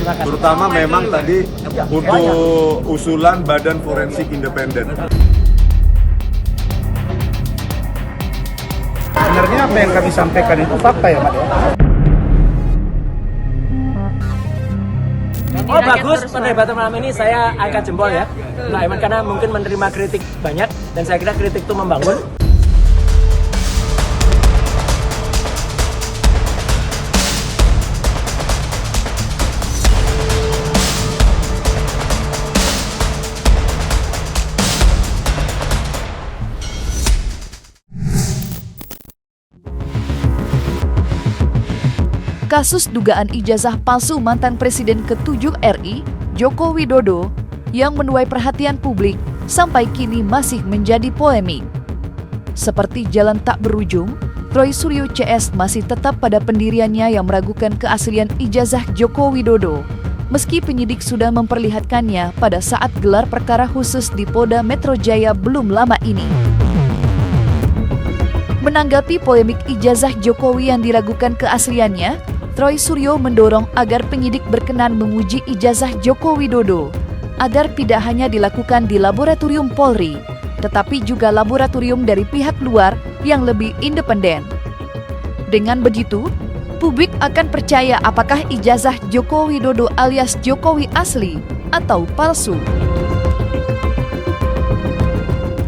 Terutama memang tadi untuk usulan Badan Forensik Independen. Sebenarnya apa yang kami sampaikan itu fakta ya, Pak? Oh bagus, perdebatan malam ini saya angkat jempol ya Mbak Aiman, karena mungkin menerima kritik banyak dan saya kira kritik itu membangun. Kasus dugaan ijazah palsu mantan Presiden ke-7 RI, Joko Widodo, yang menuai perhatian publik sampai kini masih menjadi polemik. Seperti jalan tak berujung, Troy Suryo CS masih tetap pada pendiriannya yang meragukan keaslian ijazah Joko Widodo, meski penyidik sudah memperlihatkannya pada saat gelar perkara khusus di Polda Metro Jaya belum lama ini. Menanggapi polemik ijazah Jokowi yang diragukan keasliannya, Troy Suryo mendorong agar penyidik berkenan menguji ijazah Joko Widodo, agar tidak hanya dilakukan di laboratorium Polri, tetapi juga laboratorium dari pihak luar yang lebih independen. Dengan begitu, publik akan percaya apakah ijazah Joko Widodo alias Jokowi asli atau palsu.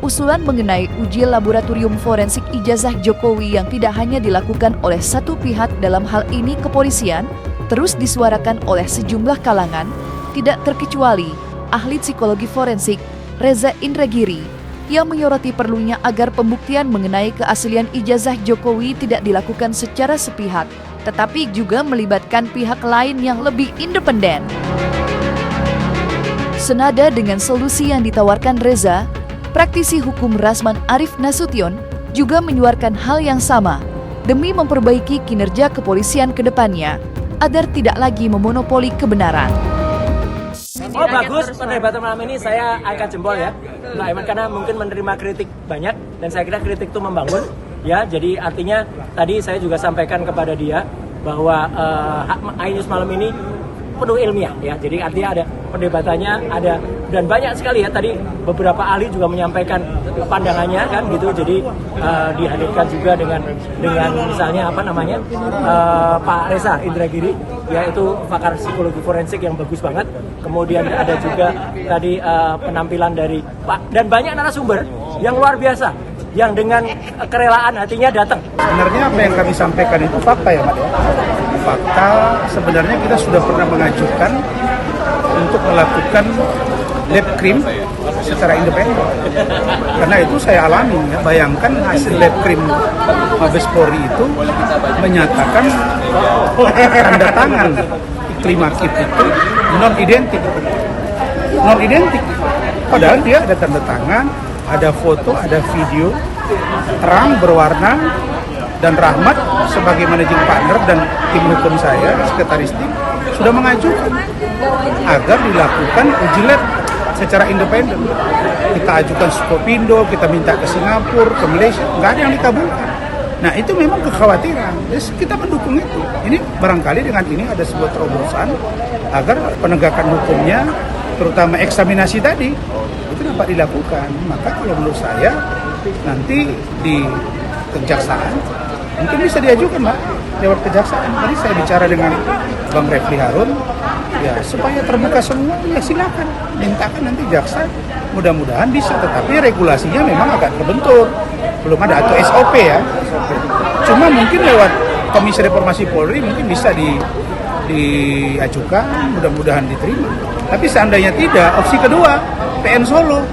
Usulan mengenai uji laboratorium forensik ijazah Jokowi yang tidak hanya dilakukan oleh satu pihak, dalam hal ini kepolisian, terus disuarakan oleh sejumlah kalangan, tidak terkecuali ahli psikologi forensik Reza Indragiri yang menyoroti perlunya agar pembuktian mengenai keaslian ijazah Jokowi tidak dilakukan secara sepihak, tetapi juga melibatkan pihak lain yang lebih independen. Senada dengan solusi yang ditawarkan Reza, praktisi hukum Rasman Arif Nasution juga menyuarakan hal yang sama demi memperbaiki kinerja kepolisian ke depannya agar tidak lagi memonopoli kebenaran. Oh bagus, perdebatan malam ini saya angkat jempol ya Mbak Aiman, karena mungkin menerima kritik banyak dan saya kira kritik itu membangun ya. Jadi artinya tadi saya juga sampaikan kepada dia bahwa iNews malam ini penuh ilmiah ya. Jadi artinya ada perdebatannya, ada dan banyak sekali ya, tadi beberapa ahli juga menyampaikan pandangannya kan gitu. Jadi dihadirkan juga dengan misalnya Pak Reza Indragiri, yaitu pakar psikologi forensik yang bagus banget. Kemudian ada juga tadi penampilan dari Pak dan banyak narasumber yang luar biasa yang dengan kerelaan hatinya datang. Sebenarnya apa yang kami sampaikan itu fakta ya, Pak? Fakta, sebenarnya kita sudah pernah mengajukan untuk melakukan lab krim secara independen. Karena itu saya alami ya, bayangkan hasil lab krim Mabes Polri itu menyatakan tanda tangan Klimakip itu non-identik. Padahal dia ada tanda tangan, ada foto, ada video, terang, berwarna, dan Rahmat sebagai managing partner dan tim hukum saya, sekretaris tim, sudah mengajukan agar dilakukan uji lab secara independen. Kita ajukan Skopindo, kita minta ke Singapura, ke Malaysia, nggak ada yang dikabulkan. Nah itu memang kekhawatiran, jadi kita mendukung itu. Ini barangkali dengan ini ada sebuah terobosan agar penegakan hukumnya, terutama eksaminasi tadi, itu dapat dilakukan. Maka kalau menurut saya, nanti di kejaksaan, mungkin bisa diajukan Pak, lewat kejaksaan. Tadi saya bicara dengan Bang Refli Harun, ya supaya terbuka semua, ya silakan. Mintakan nanti jaksa, mudah-mudahan bisa. Tetapi regulasinya memang agak terbentur, belum ada, atau SOP ya. Cuma mungkin lewat Komisi Reformasi Polri mungkin bisa diajukan, mudah-mudahan diterima. Tapi seandainya tidak, opsi kedua, PN Solo.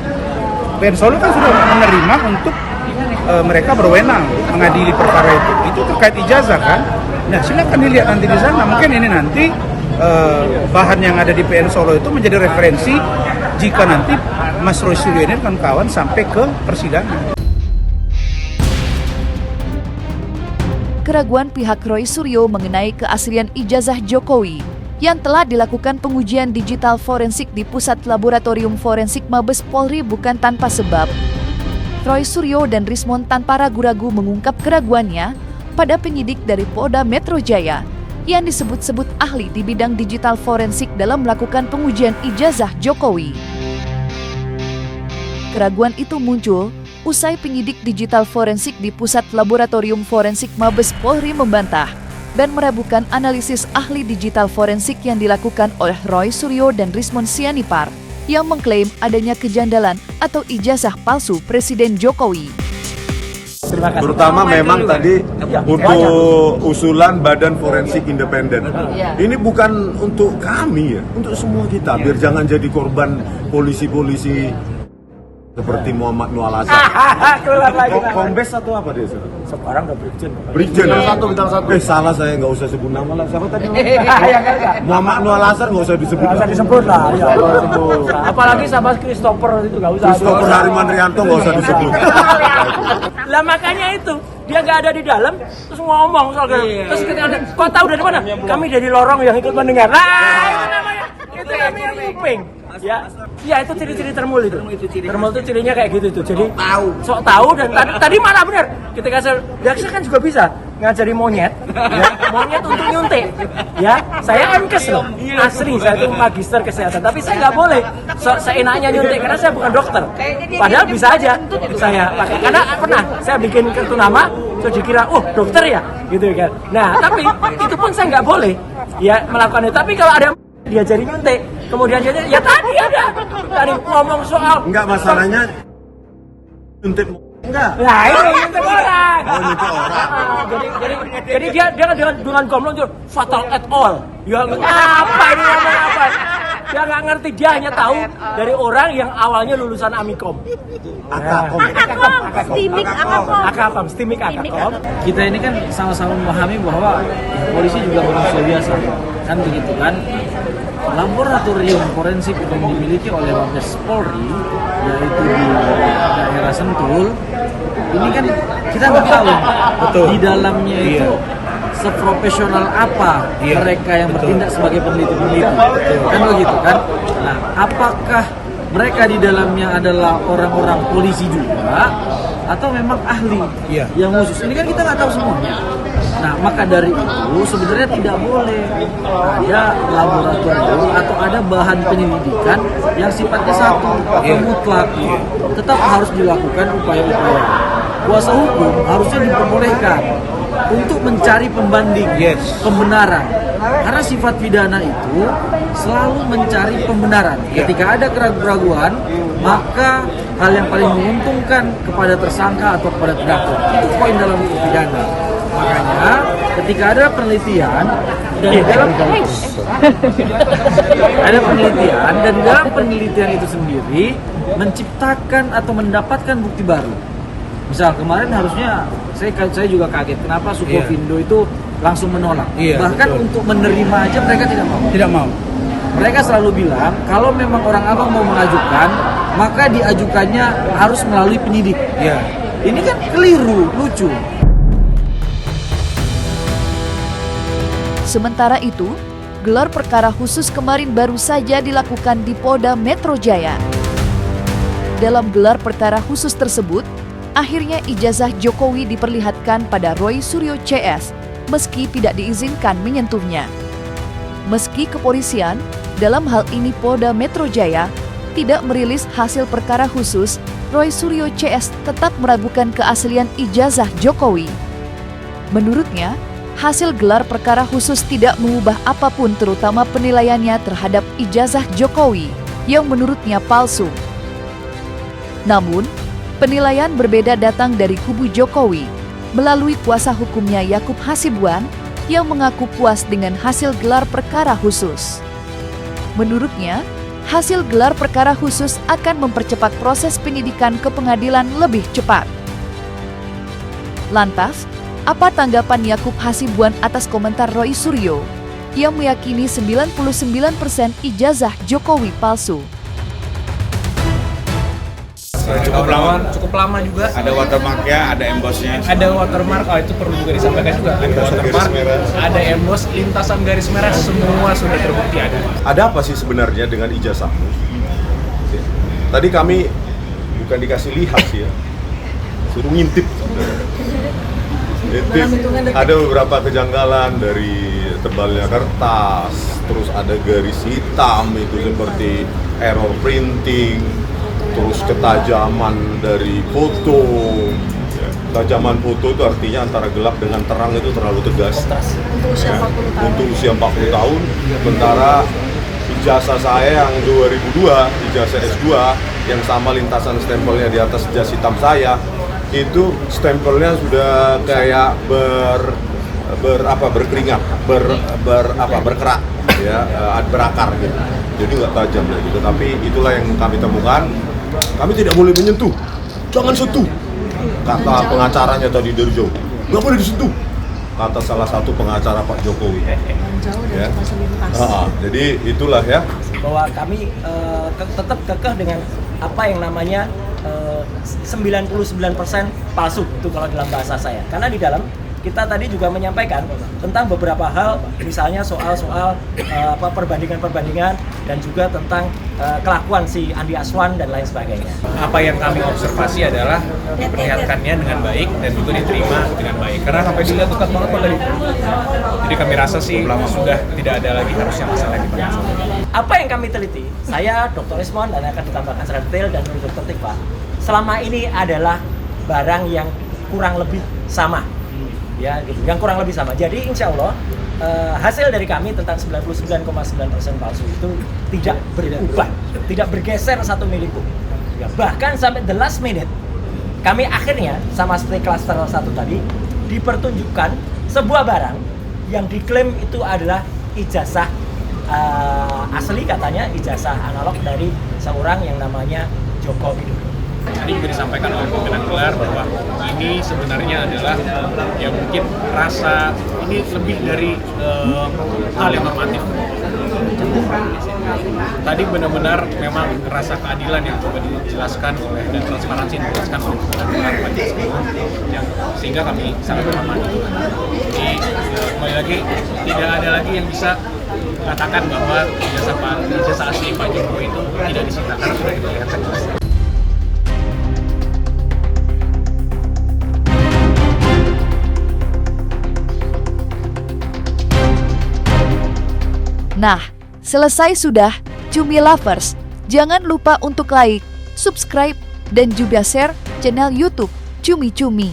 PN Solo kan sudah menerima untuk mereka berwenang mengadili perkara itu terkait ijazah kan. Nah silakan dilihat nanti di sana. Mungkin ini nanti bahan yang ada di PN Solo itu menjadi referensi jika nanti Mas Troy Suryo ini dan kawan sampai ke persidangan. Keraguan pihak Troy Suryo mengenai keaslian ijazah Jokowi yang telah dilakukan pengujian digital forensik di Pusat Laboratorium Forensik Mabes Polri bukan tanpa sebab. Troy Suryo dan Rismon tanpa ragu-ragu mengungkap keraguannya pada penyidik dari Polda Metro Jaya yang disebut-sebut ahli di bidang digital forensik dalam melakukan pengujian ijazah Jokowi. Keraguan itu muncul usai penyidik digital forensik di Pusat Laboratorium Forensik Mabes Polri membantah dan meragukan analisis ahli digital forensik yang dilakukan oleh Roy Suryo dan Rismond Sianipar yang mengklaim adanya kejandalan atau ijazah palsu Presiden Jokowi. Terima kasih. Terutama memang tadi untuk usulan Badan Forensik Independen. Ini bukan untuk kami ya, untuk semua kita. Biar jangan jadi korban polisi-polisi seperti Muhammad Nual Azhar. Keluar lagi. Kombes atau apa dia? Sekarang udah Brigjen. Brigjen bintang satu. Salah saya, nggak usah sebut nama lah. Siapa tadi? Muhammad Nual Azhar nggak usah disebut. Nggak usah disebut lah. Apalagi sama Christopher itu nggak usah. Christopher Harimandrianto nggak usah disebut. Lah makanya itu dia nggak ada di dalam terus ngomong soal terus ketika ada, kau tahu dari mana? Kami dari lorong yang ikut mendengar. Itu namanya kuping. Ya itu ciri-ciri termul itu. Termul itu cirinya kayak gitu tuh. Jadi sok tahu dan tadi mana benar. Ketika saya kan juga bisa ngajari monyet, ya, monyet untuk nyuntik. Ya, saya MKes loh. Asli saya itu magister kesehatan, tapi saya nggak boleh seenaknya nyuntik karena saya bukan dokter. Padahal bisa aja saya pakai karena pernah saya bikin kartu nama, so dikira dokter ya, gitu kan. Nah, tapi itu pun saya nggak boleh ya melakukan itu. Tapi kalau ada diajari nyuntik, kemudian dia ya tadi ngomong soal Enggak, masalahnya nyuntik enggak. Nah, itu nyuntik orang. Oh, nyuntik orang. Jadi dia dengan gomblong itu fatal at all. Ya apa ini namanya apa? Dia nggak ngerti, dia hanya tahu dari orang yang awalnya lulusan Amikom. Stimik Akakom. Kita ini kan sama-sama memahami bahwa polisi juga manusia biasa, kan begitu kan? Laboratorium forensik yang dimiliki oleh Mabes Polri, yaitu di daerah Sentul, ini kan kita nggak tahu di dalamnya itu seprofesional apa mereka yang bertindak sebagai peneliti-peneliti, kan begitu kan? Nah, apakah mereka di dalamnya adalah orang-orang polisi juga atau memang ahli yang khusus? Ini kan kita nggak tahu semuanya. Nah, maka dari itu sebenarnya tidak boleh ada laboratorium atau ada bahan penyelidikan yang sifatnya satu atau mutlak. Tetap harus dilakukan upaya-upaya. Kuasa hukum harusnya diperbolehkan untuk mencari pembanding, pembenaran. Karena sifat pidana itu selalu mencari pembenaran. Ketika ada keraguan, maka hal yang paling menguntungkan kepada tersangka atau kepada terdakwa. Itu poin dalam hukum pidana. Makanya ketika ada penelitian dan dalam penelitian itu sendiri menciptakan atau mendapatkan bukti baru. Misal kemarin harusnya saya juga kaget kenapa Sukovindo itu langsung menolak. Bahkan untuk menerima aja mereka tidak mau. Mereka selalu bilang kalau memang orang abang mau mengajukan, maka diajukannya harus melalui penyidik. Ini kan keliru, lucu. Sementara itu, gelar perkara khusus kemarin baru saja dilakukan di Polda Metro Jaya. Dalam gelar perkara khusus tersebut, akhirnya ijazah Jokowi diperlihatkan pada Roy Suryo CS, meski tidak diizinkan menyentuhnya. Meski kepolisian, dalam hal ini Polda Metro Jaya, tidak merilis hasil perkara khusus, Roy Suryo CS tetap meragukan keaslian ijazah Jokowi. Menurutnya, hasil gelar perkara khusus tidak mengubah apapun terutama penilaiannya terhadap ijazah Jokowi yang menurutnya palsu. Namun, penilaian berbeda datang dari kubu Jokowi melalui kuasa hukumnya Yakub Hasibuan yang mengaku puas dengan hasil gelar perkara khusus. Menurutnya, hasil gelar perkara khusus akan mempercepat proses penyidikan ke pengadilan lebih cepat. Lantas, apa tanggapan Yakub Hasibuan atas komentar Roy Suryo yang meyakini 99% ijazah Jokowi palsu? Cukup lama juga. Ada watermarknya, ada embossnya. Ada watermark, itu perlu juga disampaikan juga. Ada watermark, ada emboss, lintasan garis merah, semua sudah terbukti ada. Ada apa sih sebenarnya dengan ijazahmu? Tadi kami bukan dikasih lihat sih ya, suruh ngintip. Ada beberapa kejanggalan dari tebalnya kertas, terus ada garis hitam itu seperti error printing, terus ketajaman dari foto. Ketajaman foto itu artinya antara gelap dengan terang itu terlalu tegas. Untuk usia 40 tahun, sementara ijazah saya yang 2002, ijazah S2 yang sama lintasan stempelnya di atas jas hitam saya, itu stempelnya sudah kayak berkeringat, berkerak, ya, berakar gitu. Jadi nggak tajam lagi. Tetapi itulah yang kami temukan. Kami tidak boleh menyentuh, jangan sentuh. Kata pengacaranya tadi dari jauh, nggak boleh disentuh. Kata salah satu pengacara Pak Jokowi. Ya. Jadi itulah ya. Bahwa kami tetap kekeh dengan apa yang namanya 99% palsu itu kalau dalam bahasa saya. Karena di dalam kita tadi juga menyampaikan tentang beberapa hal, misalnya soal-soal perbandingan-perbandingan dan juga tentang kelakuan si Andi Aswan dan lain sebagainya. Apa yang kami observasi adalah diperlihatkannya dengan baik dan juga diterima dengan baik. Karena sampai dilihat dekat banget Pak tadi. Jadi kami rasa sih sudah tidak ada lagi harusnya masalah di Pak. Apa yang kami teliti, saya Dr. Ismon dan akan ditambahkan secara detail dan Dr. Tikva, selama ini adalah barang yang kurang lebih sama. Ya, gitu. Yang kurang lebih sama. Jadi insya Allah hasil dari kami tentang 99,9% palsu itu tidak berubah, tidak bergeser satu milipun. Ya, bahkan sampai the last minute kami akhirnya sama seperti klaster 1 tadi dipertunjukkan sebuah barang yang diklaim itu adalah ijazah asli, katanya ijazah analog dari seorang yang namanya Joko Widodo. Tadi juga disampaikan oleh pimpinan gelar bahwa ini sebenarnya adalah ya mungkin rasa ini lebih dari hal yang normatif. Tadi benar-benar memang rasa keadilan yang coba dijelaskan oleh dan transparansi yang dijelaskan oleh pimpinan gelar yang sehingga kami sangat memahami itu. Jadi kembali lagi tidak ada lagi yang bisa katakan bahwa ijazah asli Pak Jokowi itu tidak disita karena sudah diperlihatkan jelas. Nah, selesai sudah Cumi Lovers. Jangan lupa untuk like, subscribe, dan juga share channel YouTube Cumi Cumi.